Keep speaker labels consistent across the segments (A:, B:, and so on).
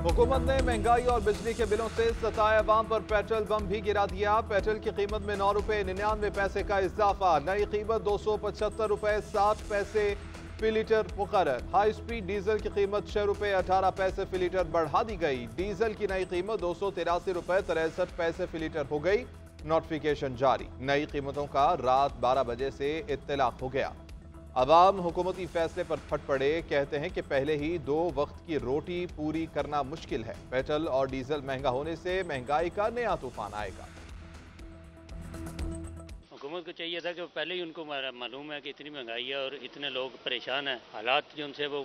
A: हुकूमत ने महंगाई और बिजली के बिलों से सताए अवाम पर पेट्रोल बम भी गिरा दिया। पेट्रोल की कीमत में 9 रुपये 99 पैसे का इजाफा। नई कीमत 275 रुपये 60 पैसे फी लीटर मुकर्रर। हाई स्पीड डीजल की कीमत 6 रुपये 18 पैसे फी लीटर बढ़ा दी गई। डीजल की नई कीमत 283 रुपये 63 पैसे फी लीटर हो गई। नोटिफिकेशन जारी। नई कीमतों का रात 12 बजे से इत्तलाक हो गया। अवाम हुकूमती फैसले पर फट पड़े। कहते हैं कि पहले ही 2 वक्त की रोटी पूरी करना मुश्किल है। पेट्रोल और डीजल महंगा होने से महंगाई का नया तूफान आएगा।
B: हुकूमत को चाहिए था कि पहले ही उनको मालूम है कि इतनी महंगाई है और इतने लोग परेशान हैं, हालात जो उनसे वो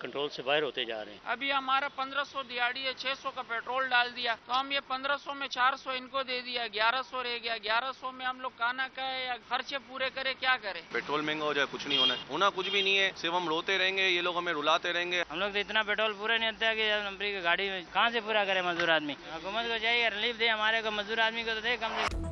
B: कंट्रोल से बाहर होते जा रहे हैं।
C: अभी हमारा 1500 दिहाड़ी है, 600 का पेट्रोल डाल दिया तो हम ये 1500 में 400 इनको दे दिया, 1100 रह गया। 1100 में हम लोग खाना खाए या खर्चे पूरे करे, क्या करें।
D: पेट्रोल महंगा हो जाए कुछ नहीं होना कुछ भी नहीं है, सिर्फ हम रोते रहेंगे, ये लोग हमें रुलाते रहेंगे।
E: हम लोग तो इतना पेट्रोल पूरा नहीं होता है कि नंबरी की गाड़ी में कहाँ से पूरा करे मजदूर आदमी। हुकूमत को चाहिए रिलीफ दे हमारे को, मजदूर आदमी को तो दे कम से।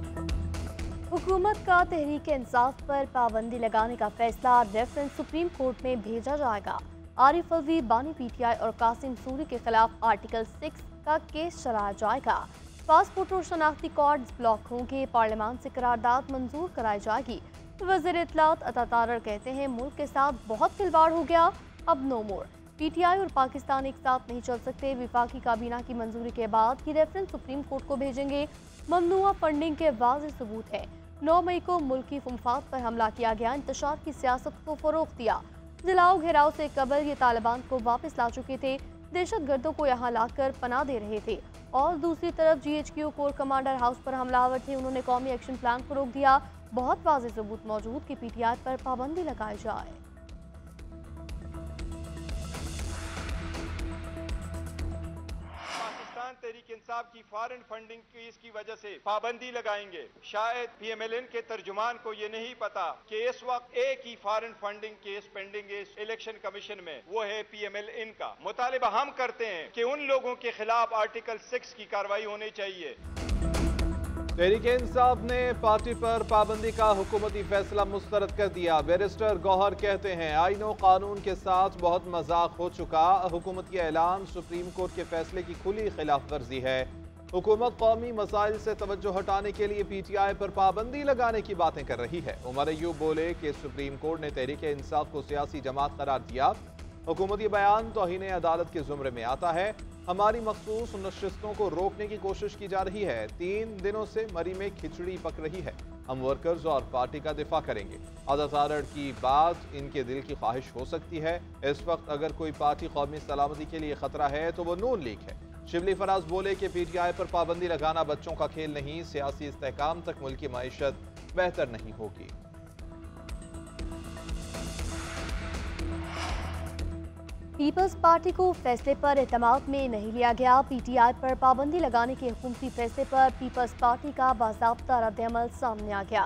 F: हुकूमत का तहरीक इंसाफ पर पाबंदी लगाने का फैसला रेफरेंस सुप्रीम कोर्ट में भेजा जाएगा। आरिफ अलवी, बानी पीटीआई और कासिम सूरी के खिलाफ आर्टिकल 6 का केस चलाया जाएगा। पासपोर्ट और शनाख्ती कार्ड्स ब्लॉक होंगे। पार्लियामान से करारदाद मंजूर कराई जाएगी। वज़ीर इत्तलात अता तारर कहते हैं मुल्क के साथ बहुत खिलवाड़ हो गया, अब नो मोर। पीटीआई और पाकिस्तान एक साथ नहीं चल सकते। विफाकी काबीना की मंजूरी के बाद ही रेफरेंस सुप्रीम कोर्ट को भेजेंगे। ममनुआ फंडिंग के वाज़ेह सबूत है। 9 मई को मुल्की मफाद पर हमला किया गया। इंतशार की सियासत को फरोग दिया। जलाओ घेराव से कबल ये तालिबान को वापस ला चुके थे। दहशत गर्दों को यहाँ लाकर पनाह दे रहे थे। और दूसरी तरफ GHQ कोर कमांडर हाउस पर हमलावर थे। उन्होंने कौमी एक्शन प्लान को रोक दिया। बहुत वाज़ेह सबूत मौजूद कि PTI पर पाबंदी लगाई जाए।
G: तहरीक इंसाफ की फॉरेन फंडिंग की इसकी वजह से पाबंदी लगाएंगे। शायद PMLN के तर्जुमान को ये नहीं पता कि इस वक्त एक ही फॉरेन फंडिंग केस पेंडिंग है इलेक्शन कमीशन में, वो है PMLN का। मुतालिबा हम करते हैं कि उन लोगों के खिलाफ आर्टिकल 6 की कार्रवाई होनी चाहिए।
A: तहरीक इंसाफ ने पार्टी पर पाबंदी का हुकूमती फैसला मुस्तरद कर दिया। बैरिस्टर गौहर कहते हैं आईनो कानून के साथ बहुत मजाक हो चुका। हुकूमत का ऐलान सुप्रीम कोर्ट के फैसले की खुली खिलाफ वर्जी है। हुकूमत कौमी मसाइल से तवज्जो हटाने के लिए PTI पर पाबंदी लगाने की बातें कर रही है। उमर अयूब बोले कि सुप्रीम कोर्ट ने तहरीक इंसाफ को सियासी जमात करार दिया। हुकूमती बयान तौहीन अदालत के जुमरे में आता है। हमारी मखसूस नशिस्तों को रोकने की कोशिश की जा रही है। 3 दिनों से मरी में खिचड़ी पक रही है। हम वर्कर्स और पार्टी का दिफा करेंगे। अता तारड़ की बात इनके दिल की ख्वाहिश हो सकती है। इस वक्त अगर कोई पार्टी कौमी सलामती के लिए खतरा है तो वो नून लीग है। शिबली फराज बोले कि PTI पर पाबंदी लगाना बच्चों का खेल नहीं। सियासी इस्तेहकाम तक मुल्क की मईशत बेहतर नहीं होगी।
F: पीपल्स पार्टी को फैसले पर एतमाद में नहीं लिया गया। PTI पर पाबंदी लगाने के हुकूमती फैसले पर पीपल्स पार्टी का बाज़ाब्ता रद्द-ए-अमल सामने आ गया।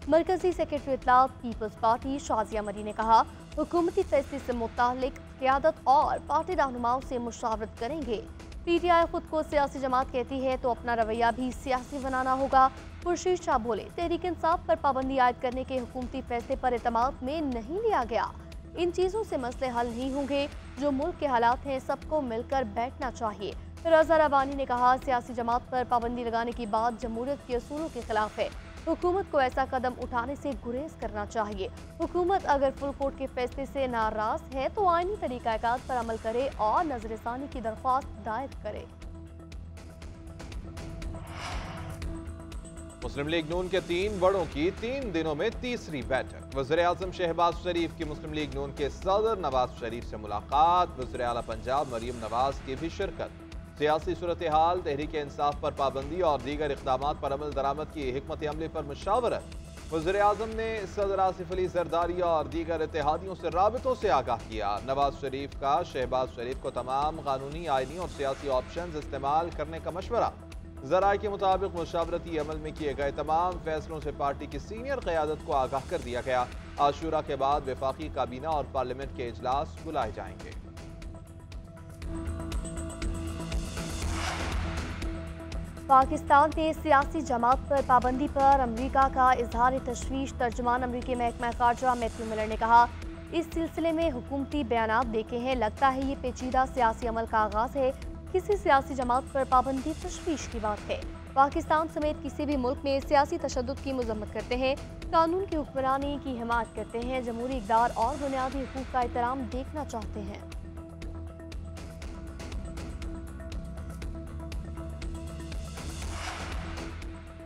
F: मरकजी सेक्रेटरी इत्तलात पीपल्स पार्टी शाजिया मरी ने कहा हुकूमती फैसले से मुतालिक क़यादत और पार्टी रहनुमाओं से मुशावरत करेंगे। PTI खुद को सियासी जमात कहती है तो अपना रवैया भी सियासी बनाना होगा। खुर्शीद शाह बोले तहरीक इंसाफ पर पाबंदी आयद करने के हुकूमती फैसले पर एतमाद में नहीं लिया गया। इन चीज़ों से मसले हल नहीं होंगे। जो मुल्क के हालात हैं सबको मिलकर बैठना चाहिए। रज़ा रवानी ने कहा सियासी जमात पर पाबंदी लगाने की बात जमहूरियत के असूलों के खिलाफ है। हुकूमत को ऐसा कदम उठाने से गुरेज करना चाहिए। हुकूमत अगर फुल कोर्ट के फैसले से नाराज है तो आईनी तरीक़ाकार पर अमल करे और नजरसानी की दरख्वास्त दायर करे।
A: मुस्लिम लीग नून के 3 बड़ों की 3 दिनों में तीसरी बैठक। वज़ीर-ए-आज़म शहबाज शरीफ की मुस्लिम लीग नून के सदर नवाज शरीफ से मुलाकात। वज़ीर आला पंजाब मरियम नवाज की भी शिरकत। सियासी सूरत हाल, तहरीक इंसाफ पर पाबंदी और दीगर इक़दामात पर अमल दरामद की हिकमत अमली पर मुशावरत। वज़ीर-ए-आज़म ने सदर आसिफ अली ज़रदारी और दीगर इत्तेहादियों से राबितों से आगाह किया। नवाज शरीफ का शहबाज शरीफ को तमाम कानूनी, आइनी और सियासी ऑप्शन इस्तेमाल करने का मशवरा। ज़राए के मुताबिक मुशावरती अमल में किए गए तमाम फैसलों से पार्टी की सीनियर क़यादत को आगाह कर दिया गया। आशूरा के बाद वफाकी काबीना और पार्लियामेंट के इजलास बुलाए जाएंगे।
F: पाकिस्तान में सियासी जमात पर पाबंदी पर अमरीका का इजहार तशवीश। तर्जुमान अमरीकी महकमा ख़ारजा मैथ्यू मिलर ने कहा इस सिलसिले में हुकूमती बयानात देखे हैं। लगता है ये पेचीदा सियासी अमल का आगाज़ है। किसी सियासी जमात पर पाबंदी तशवीश की बात है। पाकिस्तान समेत किसी भी मुल्क में सियासी तशद्दुद की मजम्मत करते हैं, कानून की हुक्मरानी की हिमायत करते हैं, जमहूरी इक़दार और बुनियादी हुकूक का एहतराम देखना चाहते हैं।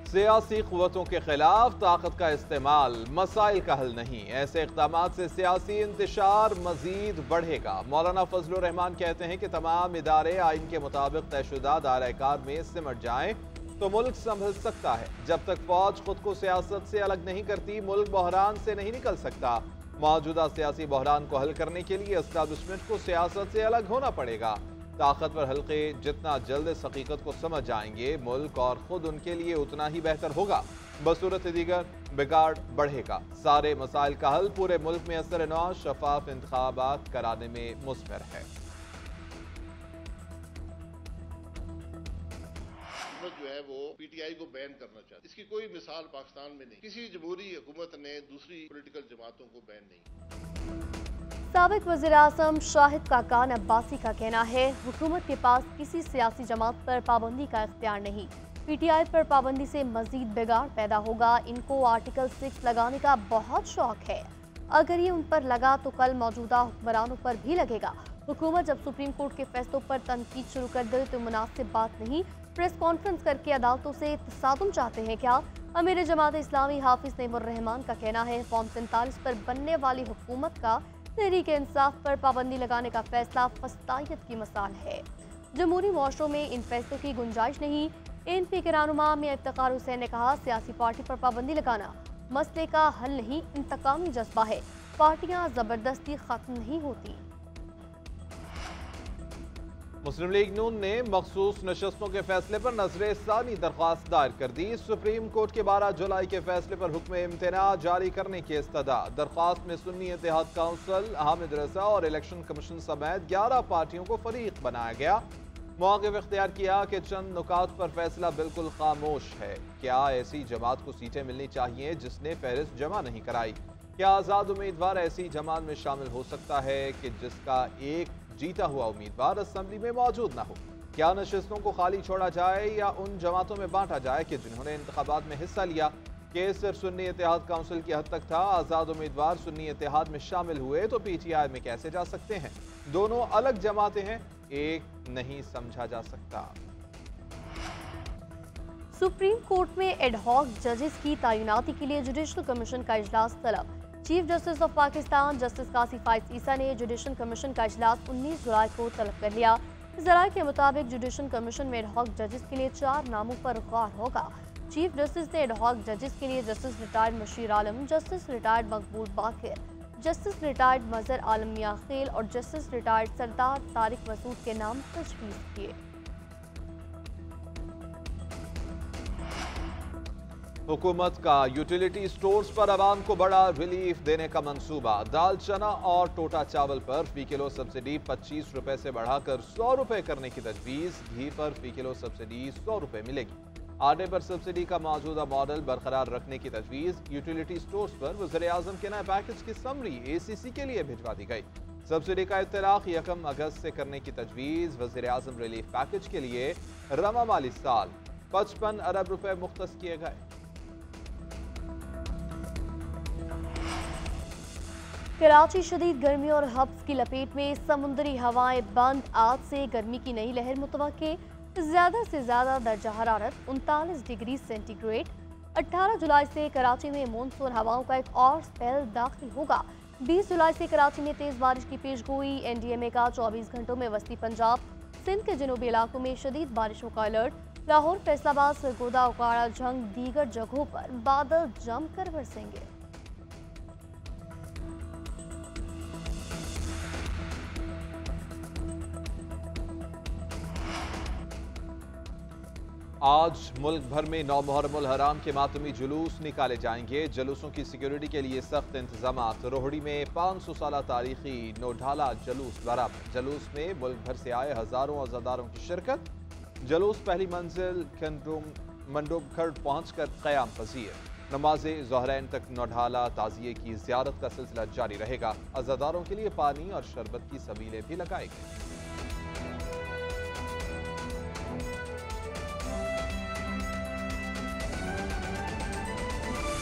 A: सियासी क़ुव्वतों के खिलाफ ताकत का इस्तेमाल मसाइल का हल नहीं। ऐसे इक़दामात से सियासी इंतशार मजीद बढ़ेगा। मौलाना फजलुर रहमान कहते हैं कि तमाम इदारे आइन के मुताबिक तयशुदा दायरा-ए-कार में सिमट जाएं तो मुल्क संभल सकता है। जब तक फौज खुद को सियासत से अलग नहीं करती, मुल्क बहरान से नहीं निकल सकता। मौजूदा सियासी बहरान को हल करने के लिए एस्टैब्लिशमेंट को सियासत से अलग होना पड़ेगा। ताकतवर हल्के जितना जल्द इस हकीकत को समझ जाएंगे, मुल्क और खुद उनके लिए उतना ही बेहतर होगा। बसूरत दीगर बिगाड़ बढ़ेगा। सारे मसाइल का हल पूरे मुल्क में असर-ए-नौ शफाफ इंतखाबात कराने में मुस्मिर है।
H: जो है वो पीटीआई को बैन करना चाहती है। इसकी कोई मिसाल पाकिस्तान में नहीं। किसी जमहूरी हुकूमत ने दूसरी पॉलिटिकल जमातों को बैन नहीं।
F: साबिक वज़ीर-ए-आज़म शाहिद काकान अब्बासी का कहना है, हुकूमत के पास किसी सियासी जमात पर पाबंदी का इख्तियार नहीं। पीटीआई पर पाबंदी से मजीद बिगाड़ पैदा होगा। इनको आर्टिकल 6 लगाने का बहुत शौक है। अगर ये उन पर लगा तो कल मौजूदा हुक्मरानों पर भी लगेगा। हुकूमत जब सुप्रीम कोर्ट के फैसलों पर तनकीद शुरू कर दे तो मुनासिब बात नहीं। प्रेस कॉन्फ्रेंस करके अदालतों से तसादुम चाहते हैं क्या? अमीर जमात इस्लामी हाफिज नईमुर रहमान का कहना है, फॉर्म 47 पर बनने वाली हुकूमत का तहरीक इंसाफ पर पाबंदी लगाने का फैसला फस्तायत की मिसाल है। जमहूरी मुआशरों में इन फैसलों की गुंजाइश नहीं। एनपी के रहनुमा में इफ्तिखार हुसैन ने कहा, सियासी पार्टी पर पाबंदी लगाना मसले का हल नहीं, इंतकामी जज्बा है। पार्टियां जबरदस्ती खत्म नहीं होती।
A: मुस्लिम लीग नून ने मखसूस नशस्तों के फैसले पर नजर सानी दरख्वास्त दायर कर दी। सुप्रीम कोर्ट के 12 जुलाई के फैसले पर हुक्म इम्तना जारी करने की इस्तदा। दरख्वास्त में सुन्नी इत्तेहाद काउंसिल, हामिद रजा और इलेक्शन कमीशन समेत 11 पार्टियों को फरीक बनाया गया। मौक़िफ़ इख्तियार किया कि चंद नुकात पर फैसला बिल्कुल खामोश है। क्या ऐसी जमात को सीटें मिलनी चाहिए जिसने फहरिस्त जमा नहीं कराई? क्या आज़ाद उम्मीदवार ऐसी जमात में शामिल हो सकता है कि जिसका एक जीता हुआ उम्मीदवार असेंबली में मौजूद न हो? क्या नशिस्तों को खाली छोड़ा जाए या उन जमातों में बांटा जाए कि जिन्होंने इंतखाबात में हिस्सा लिया? केस सिर्फ सुन्नी इत्तेहाद काउंसिल की हद तक था। आज़ाद उम्मीदवार सुन्नी इत्तेहाद में शामिल हुए तो पीटीआई में कैसे जा सकते हैं? दोनों अलग जमातें हैं, एक नहीं समझा जा सकता।
F: सुप्रीम कोर्ट में एडहॉक जजेस की तैनाती के लिए जुडिशल कमीशन का इजलास तलब। Chief justice of Pakistan justice Qasim Faez Isa ने जुडिशल कमीशन का इजलास 19 जुलाई को तलब कर लिया। ज़राए के मुताबिक जुडिशल कमीशन में एडहॉक जजेस के लिए 4 नामों पर गौर होगा। चीफ जस्टिस ने एडहॉक जजेस के लिए जस्टिस रिटायर्ड मशीर आलम, जस्टिस रिटायर्ड मकबूल बाकिर, जस्टिस रिटायर्ड मजहर आलम मियां खेल और जस्टिस रिटायर्ड सरदार तारिक मसूद के नाम तजवीज़ किए।
A: हुकूमत का यूटिलिटी स्टोर्स पर आवाम को बड़ा रिलीफ देने का मंसूबा। दाल, चना और टोटा चावल पर फी किलो सब्सिडी 25 रुपए से बढ़ाकर 100 रुपए करने की तजवीज़। घी पर फी किलो सब्सिडी 100 रुपए मिलेगी। आटे पर सब्सिडी का मौजूदा मॉडल बरकरार रखने की तजवीज़। यूटिलिटी स्टोर्स पर वज़ीर-ए-आज़म के नए पैकेज की समरी ACC के लिए भिजवा दी गई। सब्सिडी का इत्तलाक़ 1 अगस्त से करने की तजवीज़। वज़ीर-ए-आज़म रिलीफ पैकेज के लिए रवा माली साल 55 अरब रुपए मुख्तस किए गए।
F: कराची शदीद गर्मी और हब्स की लपेट में, समुद्री हवाएं बंद। आज से गर्मी की नई लहर मुतवक्के। ज्यादा से ज्यादा दर्जा हरारत 39 डिग्री सेंटीग्रेड। 18 जुलाई से कराची में मानसून हवाओं का एक और स्पेल दाखिल होगा। 20 जुलाई से कराची में तेज बारिश की पेशगोई। NDMA का 24 घंटों में वस्ती पंजाब, सिंध के जनूबी इलाकों में शदीद बारिशों का अलर्ट। लाहौर, फैसलाबाद, सरगोदा, उकाड़ा, झंग, दीगर जगहों पर बादल जमकर बरसेंगे।
A: आज मुल्क भर में 9 मुहर्रमुल हराम के मातमी जुलूस निकाले जाएंगे। जुलूसों की सिक्योरिटी के लिए सख्त इंतजामात। रोहड़ी में 500 साल तारीखी नोढाला जुलूस बरामद। जुलूस में मुल्क भर से आए हजारों अज़ादारों की शिरकत। जुलूस पहली मंजिल मंडोब खर्ड पहुँच कर क़याम पजीर। नमाज ज़ोहरैन तक नोढाला ताज़िये की ज़ियारत का सिलसिला जारी रहेगा। अज़ादारों के लिए पानी और शरबत की सबीलें भी लगाई गई।